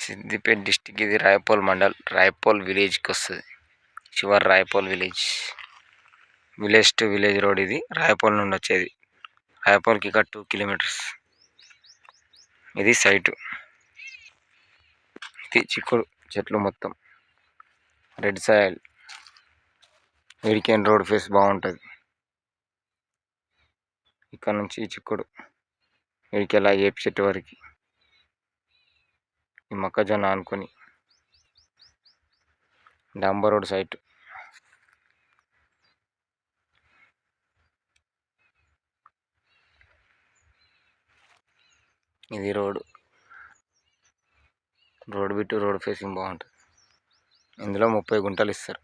Siddipet district, ఇది రాయపోల్ మండల్, రాయపోల్ విలేజ్కి వస్తుంది. చివరి Rayapol village to village road ఇది. రాయపోల్ నుండి వచ్చేది. రాయపోల్కి ఇక 2 కిలోమీటర్స్. ఇది సైటు. ఇది చిక్కుడు చెట్లు మొత్తం రెడ్ సాయిల్. వీడికేన్ రోడ్ ఫేస్ బాగుంటుంది. ఇక్కడ నుంచి చిక్కుడు వీడికి ఎలా ఏపి చెట్టు వరకు ఈ మొక్కజొన్న ఆనుకొని డాంబర్ రోడ్ సైట్. ఇది రోడ్ బిట్టు రోడ్ ఫేసింగ్ బాగుంటుంది. ఇందులో 30 గుంటలు ఇస్తారు.